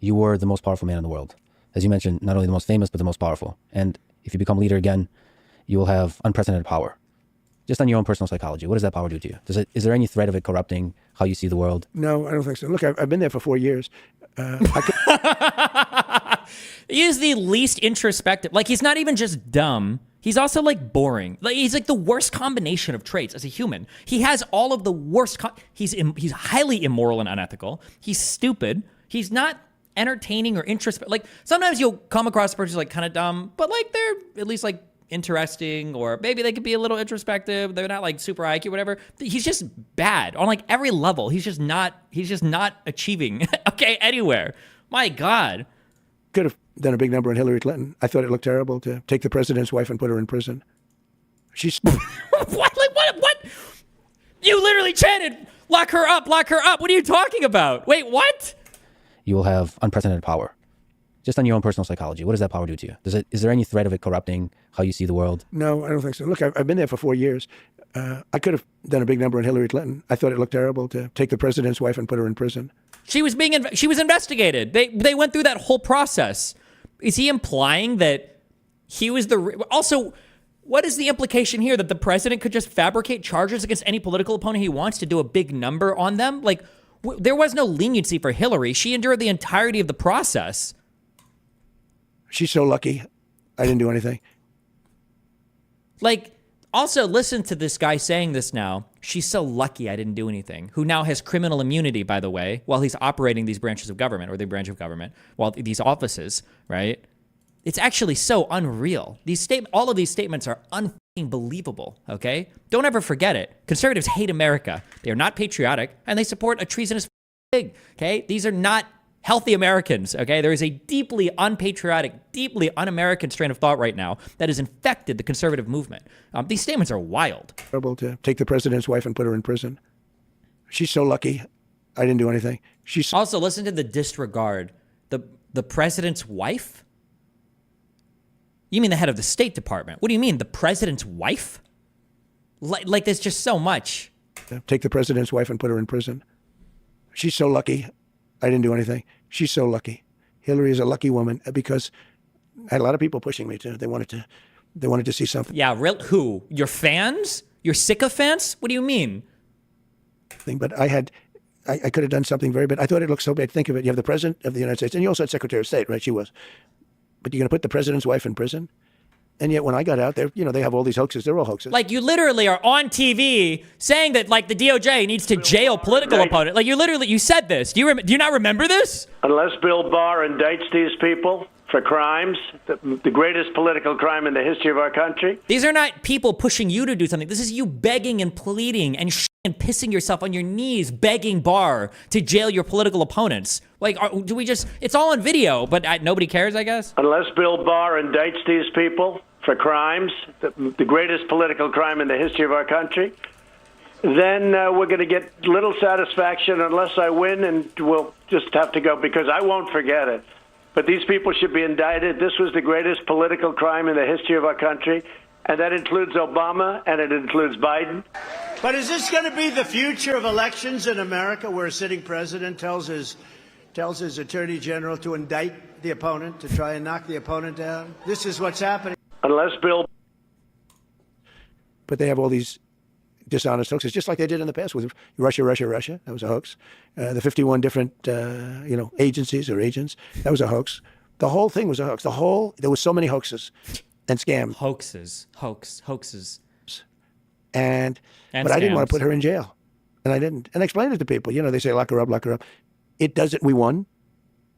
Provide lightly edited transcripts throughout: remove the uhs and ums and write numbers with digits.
you were the most powerful man in the world. As you mentioned, not only the most famous, but the most powerful. And if you become leader again, you will have unprecedented power. Just on your own personal psychology, what does that power do to you? Is there any threat of it corrupting how you see the world? No, I don't think so. Look, I've been there for 4 years. He is the least introspective. Like, he's not even just dumb. He's also, like, boring. Like, he's, like, the worst combination of traits as a human. He has all of the worst... He's highly immoral and unethical. He's stupid. He's not entertaining or introspective. Like, sometimes you'll come across a person who's, like, kind of dumb, but, like, they're at least, like, interesting, or maybe they could be a little introspective. They're not, like, super IQ, whatever. He's just bad on, like, every level. He's just not achieving, okay, anywhere. My God. Could have done a big number on Hillary Clinton. I thought it looked terrible to take the president's wife and put her in prison. She's... What? Like, what? You literally chanted, lock her up, lock her up. What are you talking about? Wait, what? You will have unprecedented power. Just on your own personal psychology, what does that power do to you? Is there any threat of it corrupting how you see the world? No, I don't think so. Look, I've been there for 4 years. I could have done a big number on Hillary Clinton. I thought it looked terrible to take the president's wife and put her in prison. She was investigated. They went through that whole process. Is he implying that he was also, what is the implication here, that the president could just fabricate charges against any political opponent he wants to do a big number on them? Like, there was no leniency for Hillary. She endured the entirety of the process. She's so lucky I didn't do anything. Like, also listen to this guy saying this now. She's so lucky I didn't do anything. Who now has criminal immunity, by the way, while he's operating these branches of government, or the branch of government, while these offices, right? It's actually so unreal. All of these statements are unbelievable, okay? Don't ever forget it. Conservatives hate America. They are not patriotic, and they support a treasonous pig, okay? These are not healthy Americans, okay? There is a deeply unpatriotic, deeply un-American strain of thought right now that has infected the conservative movement. These statements are wild. Terrible to take the president's wife and put her in prison. She's so lucky I didn't do anything. Also, listen to the disregard. The president's wife? You mean the head of the State Department? What do you mean, the president's wife? Like there's just so much. Take the president's wife and put her in prison. She's so lucky I didn't do anything. She's so lucky. Hillary is a lucky woman because I had a lot of people pushing me too. They wanted to see something. Yeah, who? Your fans? Your sycophants? What do you mean? But I could have done something very bad. I thought it looked so bad. Think of it. You have the president of the United States, and you also had Secretary of State, right? She was. But you're going to put the president's wife in prison? And yet when I got out there, they have all these hoaxes. They're all hoaxes. Like, you literally are on TV saying that, like, the DOJ needs to jail political opponents. Like, you said this. Do you not remember this? Unless Bill Barr indicts these people for crimes, the greatest political crime in the history of our country. These are not people pushing you to do something. This is you begging and pleading and pissing yourself on your knees, begging Barr to jail your political opponents. Like, it's all on video, but nobody cares, I guess? Unless Bill Barr indicts these people for crimes, the greatest political crime in the history of our country, then we're going to get little satisfaction unless I win, and we'll just have to go, because I won't forget it. But these people should be indicted. This was the greatest political crime in the history of our country, and that includes Obama, and it includes Biden. But is this going to be the future of elections in America, where a sitting president tells his attorney general to indict the opponent, to try and knock the opponent down? This is what's happening. Unless Bill... But they have all these dishonest hoaxes, just like they did in the past with Russia. That was a hoax. The 51 different, agencies or agents, that was a hoax. The whole thing was a hoax. There was so many hoaxes and scams. Hoaxes. But I didn't want to put her in jail. And I didn't. And I explained it to people. They say, lock her up. It doesn't. We won.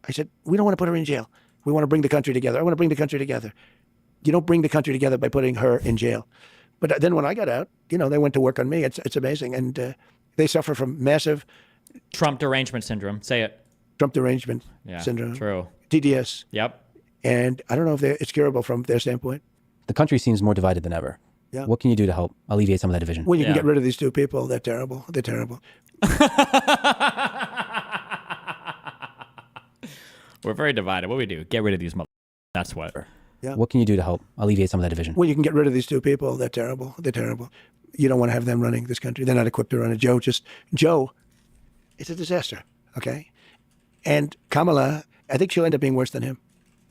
I said, we don't want to put her in jail. We want to bring the country together. I want to bring the country together. You don't bring the country together by putting her in jail. But then when I got out, they went to work on me. It's amazing. And they suffer from massive... Trump derangement syndrome. Say it. Trump derangement syndrome. True. TDS. Yep. And I don't know if it's curable from their standpoint. The country seems more divided than ever. Yeah. What can you do to help alleviate some of that division? Well, you can get rid of these two people. They're terrible. We're very divided. What do we do? Get rid of these motherfuckers. That's what. Yeah. What can you do to help alleviate some of that division? Well, you can get rid of these two people. They're terrible. You don't want to have them running this country. They're not equipped to run it. Joe, it's a disaster, okay? And Kamala I think she'll end up being worse than him.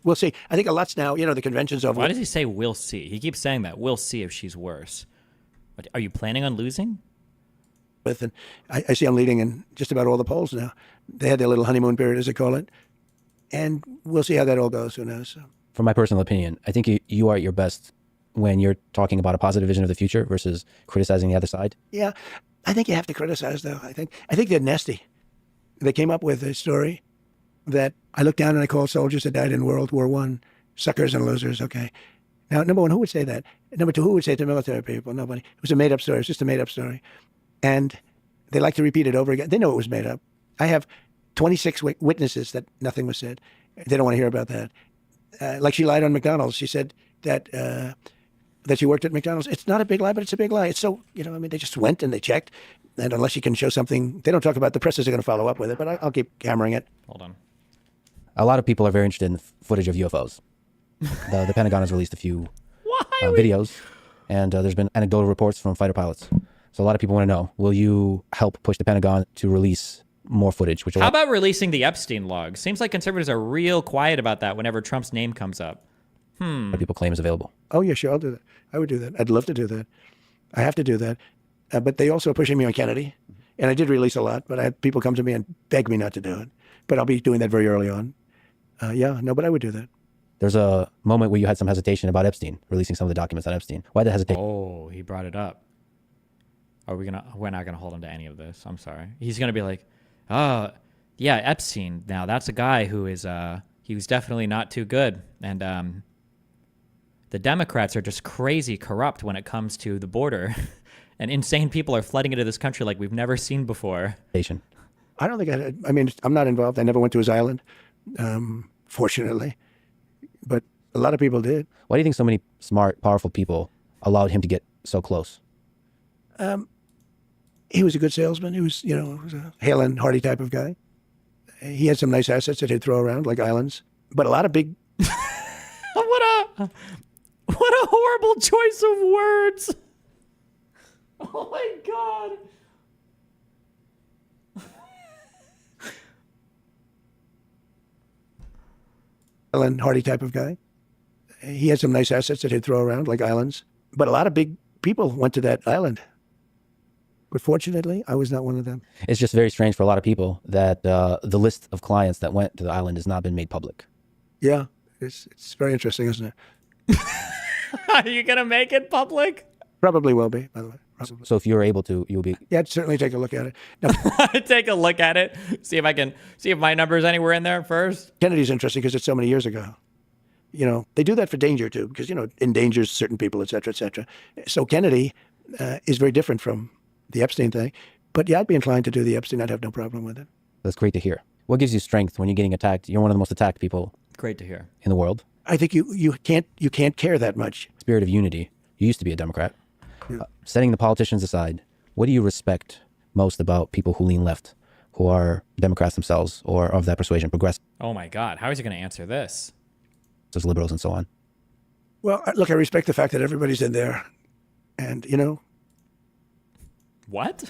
We'll see. I think a lot's now, the convention's over. Why does he say we'll see? He keeps saying that. We'll see if she's worse. But are you planning on losing? And I see I'm leading in just about all the polls now. They had their little honeymoon period, as they call it. And we'll see how that all goes. Who knows? From my personal opinion, I think you are at your best when you're talking about a positive vision of the future versus criticizing the other side. Yeah. I think you have to criticize, though. I think they're nasty. They came up with a story that I looked down and I called soldiers that died in World War I suckers and losers. Okay. Now, number one, who would say that? Number two, who would say it to military people? Nobody. It was a made-up story. It was just a made-up story. And they like to repeat it over again. They know it was made up. I have 26 witnesses that nothing was said. They don't want to hear about that. Like she lied on McDonald's. She said that she worked at McDonald's. It's not a big lie, but it's a big lie. It's so, they just went and they checked. And unless you can show something, they don't talk about the presses are going to follow up with it, but I'll keep hammering it. Hold on. A lot of people are very interested in footage of UFOs. The Pentagon has released a few videos, and there's been anecdotal reports from fighter pilots. So a lot of people want to know, will you help push the Pentagon to release more footage? How about releasing the Epstein logs? Seems like conservatives are real quiet about that whenever Trump's name comes up. People claim is available. Oh, yeah, sure, I'll do that. I would do that. I'd love to do that. I have to do that. But they also are pushing me on Kennedy. And I did release a lot, but I had people come to me and beg me not to do it. But I'll be doing that very early on. But I would do that. There's a moment where you had some hesitation about Epstein, releasing some of the documents on Epstein. Why the hesitation? Oh, he brought it up. We're not gonna hold him to any of this. I'm sorry. He's gonna be like, oh, yeah, Epstein. Now that's a guy who is he was definitely not too good. And the Democrats are just crazy corrupt when it comes to the border. And insane people are flooding into this country like we've never seen before. I don't think I'm not involved. I never went to his island, fortunately. But a lot of people did. Why do you think so many smart, powerful people allowed him to get so close? He was a good salesman. He was, was a hale and hearty type of guy. He had some nice assets that he'd throw around, like islands. But a lot of big... What a horrible choice of words. Oh, my God. Hale and hearty type of guy. He had some nice assets that he'd throw around, like islands. But a lot of big people went to that island. But fortunately, I was not one of them. It's just very strange for a lot of people that the list of clients that went to the island has not been made public. Yeah, it's very interesting, isn't it? Are you going to make it public? Probably will be, by the way. Probably. So if you're able to, you'll be... Yeah, I'd certainly take a look at it. No. Take a look at it. See if my number's anywhere in there first. Kennedy's interesting because it's so many years ago. They do that for danger, too, because, endangers certain people, et cetera, et cetera. So Kennedy is very different from the Epstein thing. But yeah, I'd be inclined to do the Epstein. I'd have no problem with it. That's great to hear. What gives you strength when you're getting attacked? You're one of the most attacked people. Great to hear. In the world. I think you can't care that much. Spirit of unity. You used to be a Democrat. Yeah. Setting the politicians aside, what do you respect most about people who lean left, who are Democrats themselves or of that persuasion, progressive? Oh my God, how is he going to answer this? As liberals and so on. Well, look, I respect the fact that everybody's in there, and What?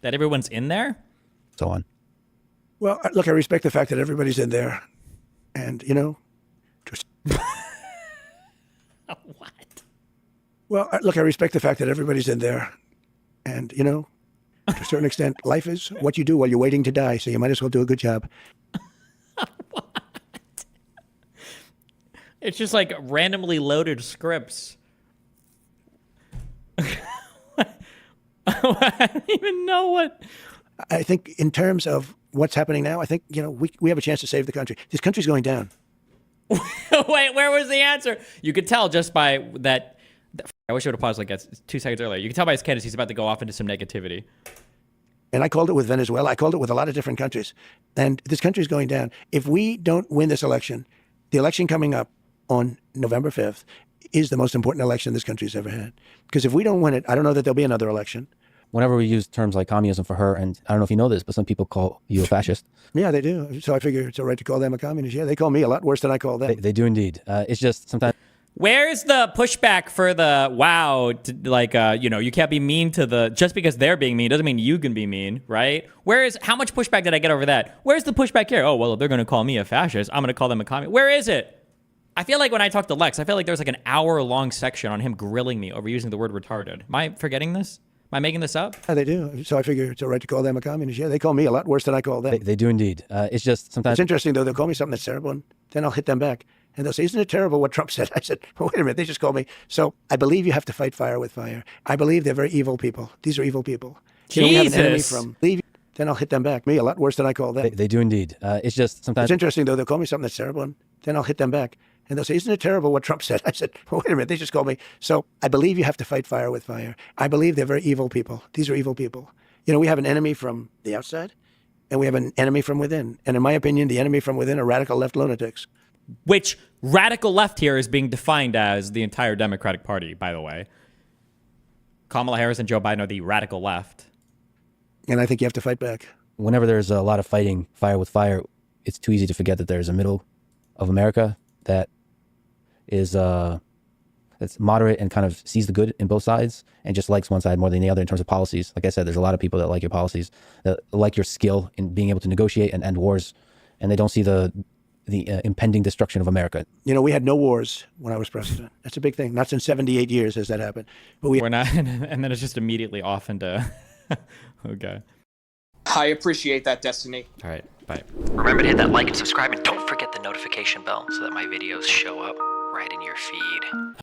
That everyone's in there? So on. Well, look, I respect the fact that everybody's in there, and just. What? Well, look, I respect the fact that everybody's in there. And, to a certain extent, life is what you do while you're waiting to die. So you might as well do a good job. What? It's just like randomly loaded scripts. I don't even know what. I think in terms of what's happening now, I think, we have a chance to save the country. This country's going down. Wait, where was the answer? You could tell just by that. I wish I would have paused like 2 seconds earlier. You can tell by his cadence he's about to go off into some negativity. And I called it with Venezuela. I called it with a lot of different countries. And this country is going down. If we don't win this election, the election coming up on November 5th is the most important election this country's ever had. Because if we don't win it, I don't know that there'll be another election. Whenever we use terms like communism for her, and I don't know if you know this, but some people call you a fascist. Yeah, they do. So I figure it's all right to call them a communist. Yeah, they call me a lot worse than I call them. They do indeed. It's just sometimes... Where's the pushback for the you can't be mean to just because they're being mean doesn't mean you can be mean, right? How much pushback did I get over that? Where's the pushback here? Oh, well, if they're going to call me a fascist, I'm going to call them a communist. Where is it? I feel like when I talked to Lex, I feel like there was like an hour-long section on him grilling me over using the word retarded. Am I forgetting this? Am I making this up? Yeah, they do. So I figure it's all right to call them a communist. Yeah, they call me a lot worse than I call them. They do indeed. It's just sometimes... It's interesting, though. They'll call me something that's terrible, and then I'll hit them back. And they'll say, isn't it terrible what Trump said? I said, well, wait a minute, they just called me. So I believe you have to fight fire with fire. I believe they're very evil people. These are evil people. You know, we have an enemy from... Then I'll hit them back. Me a lot worse than I call them. They do indeed. It's just sometimes... It's interesting, though. They'll call me something that's terrible, and then I'll hit them back. And they'll say, isn't it terrible what Trump said? I said, well, wait a minute, they just called me. So I believe you have to fight fire with fire. I believe they're very evil people. These are evil people. You know, we have an enemy from the outside, and we have an enemy from within. And in my opinion, the enemy from within are radical left lunatics. Which radical left here is being defined as the entire Democratic Party, by the way. Kamala Harris and Joe Biden are the radical left. And I think you have to fight back. Whenever there's a lot of fighting fire with fire, it's too easy to forget that there's a middle of America that is that's moderate and kind of sees the good in both sides and just likes one side more than the other in terms of policies. Like I said, there's a lot of people that like your policies, that like your skill in being able to negotiate and end wars, and they don't see the impending destruction of America. You know, we had no wars when I was president. That's a big thing. Not since 78 years has that happened. But we're not, and then it's just immediately off into, okay. I appreciate that, Destiny. All right, bye. Remember to hit that like and subscribe, and don't forget the notification bell so that my videos show up right in your feed.